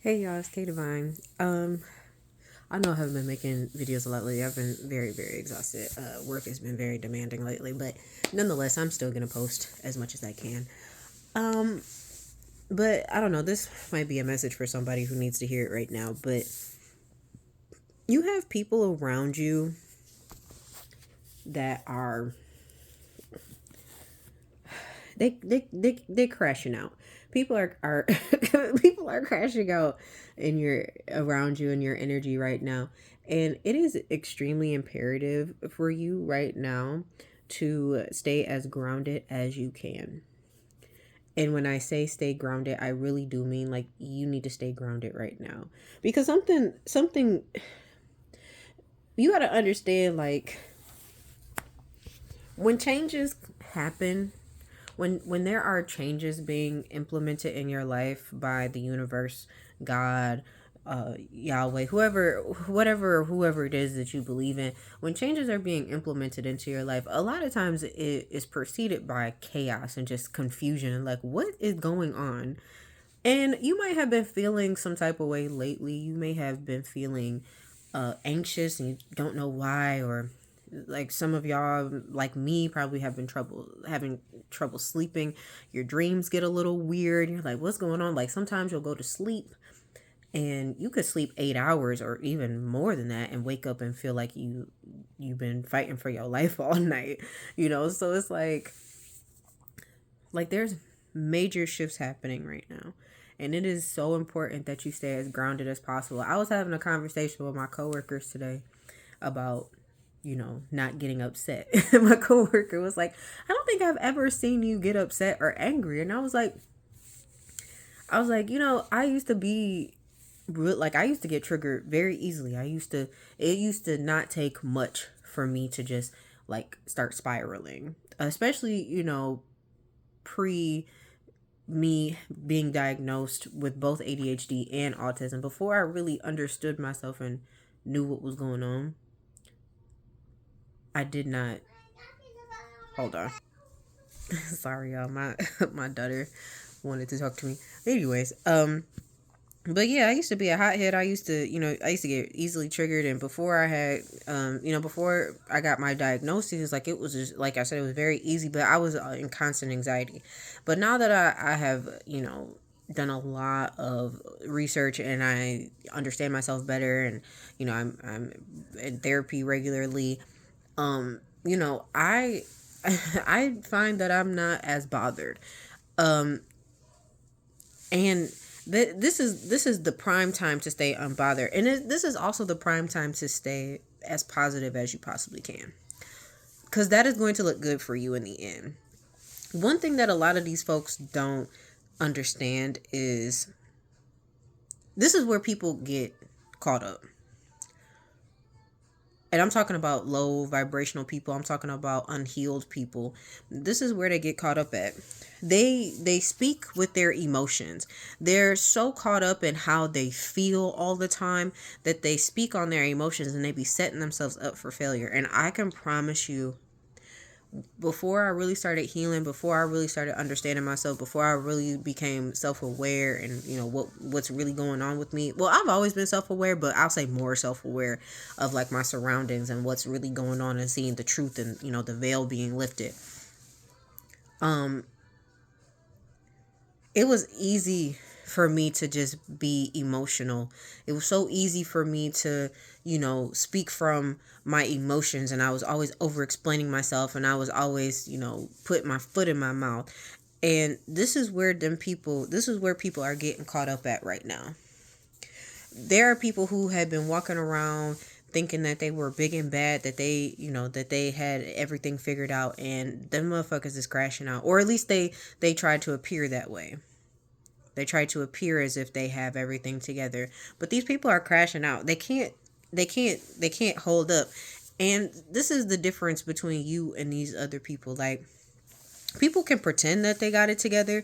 Hey y'all, it's K Divine. I know I haven't been making videos a lot lately. I've been very, very exhausted. Work has been very demanding lately, but nonetheless, I'm still gonna post as much as I can. Um, but I don't know. This might be a message for somebody who needs to hear it right now. But you have people around you that are they're crashing out. People are people are crashing out in your around you and your energy right now. And it is extremely imperative for you right now to stay as grounded as you can. And when I say stay grounded, I really do mean like you need to stay grounded right now. Because something you got to understand, like when changes happen, when there are changes being implemented in your life by the universe, God, Yahweh, whoever it is that you believe in, when changes are being implemented into your life, a lot of times it is preceded by chaos and just confusion and like what is going on. And you might have been feeling some type of way lately. You may have been feeling anxious and you don't know why, or like some of y'all like me probably have been having trouble sleeping. Your dreams get a little weird. You're like, what's going on? Like sometimes you'll go to sleep and you could sleep 8 hours or even more than that and wake up and feel like you've been fighting for your life all night. So it's like there's major shifts happening right now. And it is so important that you stay as grounded as possible. I was having a conversation with my coworkers today about, not getting upset. My coworker was like, I don't think I've ever seen you get upset or angry. And I was like, I used to be like I used to get triggered very easily. It used to not take much for me to just like start spiraling. Especially, pre me being diagnosed with both ADHD and autism, before I really understood myself and knew what was going on. I did not. Hold on. Sorry, y'all. My my daughter wanted to talk to me. Anyways, but yeah, I used to be a hothead. I used to get easily triggered, and before I got my diagnosis, like it was just like I said, it was very easy, but I was in constant anxiety. But now that I have, done a lot of research and I understand myself better, and I'm in therapy regularly. I I find that I'm not as bothered. Um, and this is the prime time to stay unbothered, and this is also the prime time to stay as positive as you possibly can, because that is going to look good for you in the end. One thing that a lot of these folks don't understand is this is where people get caught up. And I'm talking about low vibrational people. I'm talking about unhealed people. This is where they get caught up at. They speak with their emotions. They're so caught up in how they feel all the time that they speak on their emotions, and they be setting themselves up for failure. And I can promise you, before I really started healing, before I really started understanding myself, before I really became self-aware and what's really going on with me. Well, I've always been self-aware, but I'll say more self-aware of like my surroundings and what's really going on, and seeing the truth, and the veil being lifted. Um it was easy for me to just be emotional. It was so easy for me to, speak from my emotions, and I was always over explaining myself, and I was always, put my foot in my mouth. And this is where people are getting caught up at right now. There are people who had been walking around thinking that they were big and bad, that they had everything figured out, and them motherfuckers is crashing out. Or at least they tried to appear that way. They try to appear as if they have everything together, but these people are crashing out. They can't hold up. And this is the difference between you and these other people. Like, people can pretend that they got it together,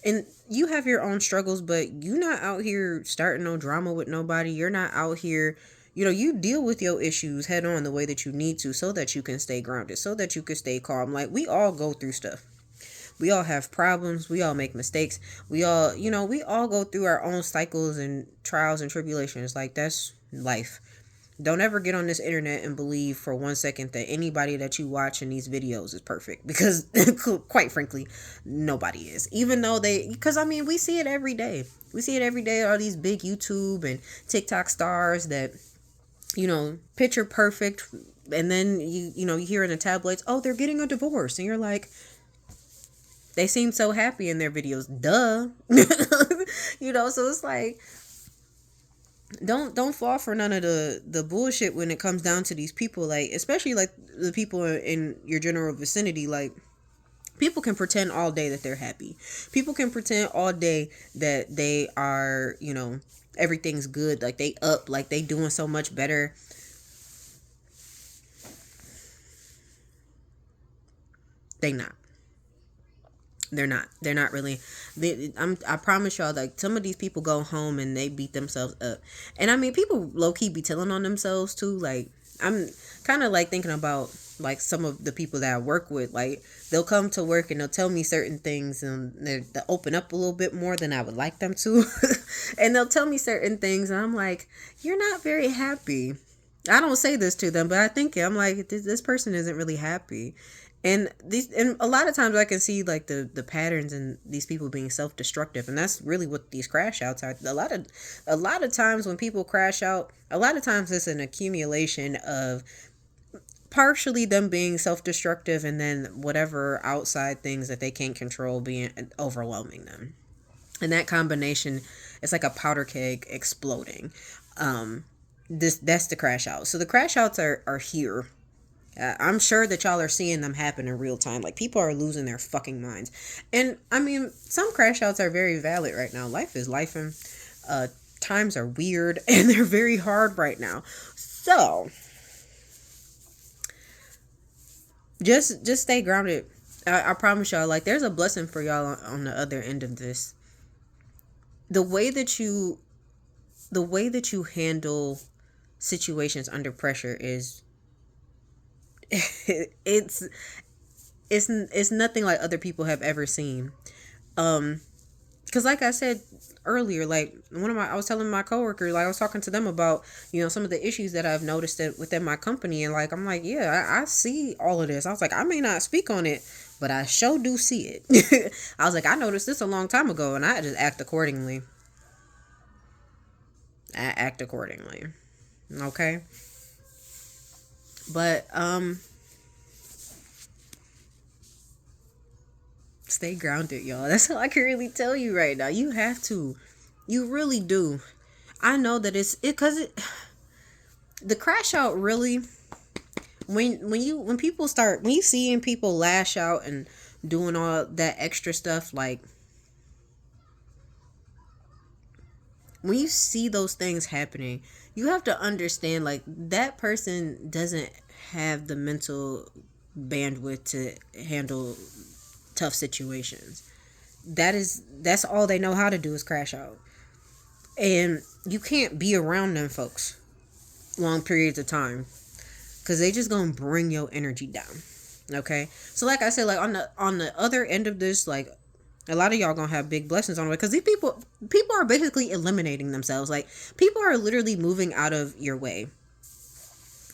and you have your own struggles, but you're not out here starting no drama with nobody. You're not out here, you deal with your issues head on the way that you need to, so that you can stay grounded, so that you can stay calm. Like, we all go through stuff. We all have problems. We all make mistakes. We all, we all go through our own cycles and trials and tribulations. Like, that's life. Don't ever get on this internet and believe for 1 second that anybody that you watch in these videos is perfect, because quite frankly, nobody is. Even though because I mean, we see it every day. We see it every day. All these big YouTube and TikTok stars that, picture perfect, and then you hear in the tabloids, oh, they're getting a divorce, and you're like, they seem so happy in their videos, duh. So it's like, don't fall for none of the bullshit when it comes down to these people, like, especially like the people in your general vicinity. Like, people can pretend all day that they're happy. People can pretend all day that they are, everything's good, like they up, like they doing so much better. They not. They're not. They're not really. I promise y'all, like, some of these people go home and they beat themselves up. And I mean, people low key be telling on themselves too. Like, I'm kind of like thinking about like some of the people that I work with. Like, they'll come to work and they'll tell me certain things, and they'll open up a little bit more than I would like them to. And they'll tell me certain things, and I'm like, you're not very happy. I don't say this to them, but I think I'm like, this person isn't really happy. And a lot of times I can see like the patterns in these people being self-destructive, and that's really what these crash outs are. A lot of times when people crash out, a lot of times it's an accumulation of partially them being self-destructive, and then whatever outside things that they can't control being overwhelming them. And that combination, it's like a powder keg exploding. That's the crash out. So the crash outs are here. I'm sure that y'all are seeing them happen in real time. Like, people are losing their fucking minds. And I mean, some crash outs are very valid right now. Life is life, and times are weird and they're very hard right now. So just stay grounded. I promise y'all, like, there's a blessing for y'all on the other end of this. The way that you handle situations under pressure is it's nothing like other people have ever seen. Because like I said earlier, like, I was telling my coworker, like, I was talking to them about, some of the issues that I've noticed within my company, and like, I'm like, yeah, I see all of this. I was like, I may not speak on it, but I sure do see it. I was like, I noticed this a long time ago, and I just act accordingly. Okay. But stay grounded, y'all. That's all I can really tell you right now. You have to. You really do. I know that because the crash out really, when you seeing people lash out and doing all that extra stuff, like, when you see those things happening, you have to understand, like, that person doesn't have the mental bandwidth to handle tough situations. That's all they know how to do is crash out. And you can't be around them folks long periods of time, because they just gonna bring your energy down. Okay, so like I said, like, on the other end of this, like, a lot of y'all gonna have big blessings on the way, because these people are basically eliminating themselves. Like, people are literally moving out of your way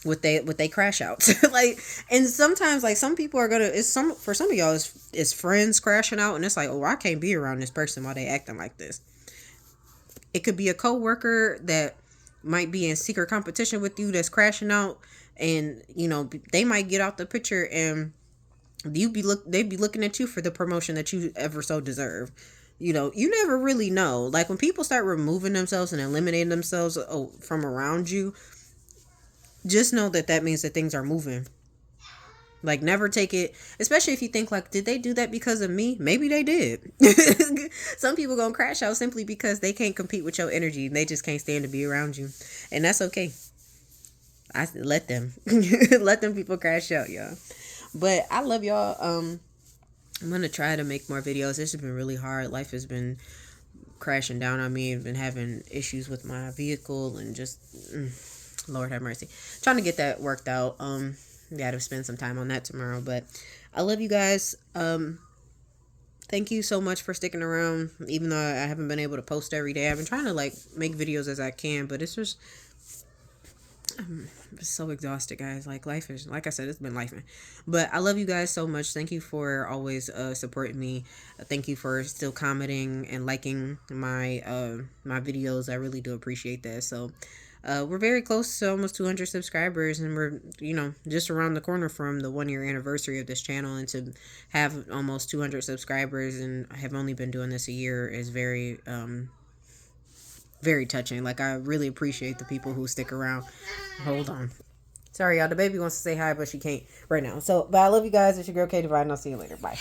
with they crash outs. Like, and sometimes, like, some people are gonna, for some of y'all, it's friends crashing out, and it's like, oh, I can't be around this person while they acting like this. It could be a coworker that might be in secret competition with you that's crashing out, and they might get out the picture, and they'd be looking at you for the promotion that you ever so deserve. You never really know. Like, when people start removing themselves and eliminating themselves from around you, just know that means that things are moving. Like, never take it, especially if you think, like, did they do that because of me? Maybe they did. Some people gonna crash out simply because they can't compete with your energy. They just can't stand to be around you, and that's okay. I let them let them people crash out, y'all. But I love y'all. I'm gonna try to make more videos. This has been really hard. Life has been crashing down on me. I've been having issues with my vehicle, and just Lord have mercy, trying to get that worked out. Gotta spend some time on that tomorrow. But I love you guys. thank you so much for sticking around. Even though I haven't been able to post every day, I've been trying to like make videos as I can, but it's just I'm so exhausted, guys. Like life is, like I said, it's been life. But I love you guys so much. Thank you for always supporting me. Thank you for still commenting and liking my videos. I really do appreciate that. So we're very close to almost 200 subscribers, and we're just around the corner from the 1 year anniversary of this channel. And to have almost 200 subscribers and I have only been doing this a year is very touching. Like, I really appreciate the people who stick around. Hold on. Sorry, y'all. The baby wants to say hi, but she can't right now. So, but I love you guys. It's your girl, K Divine. I'll see you later. Bye.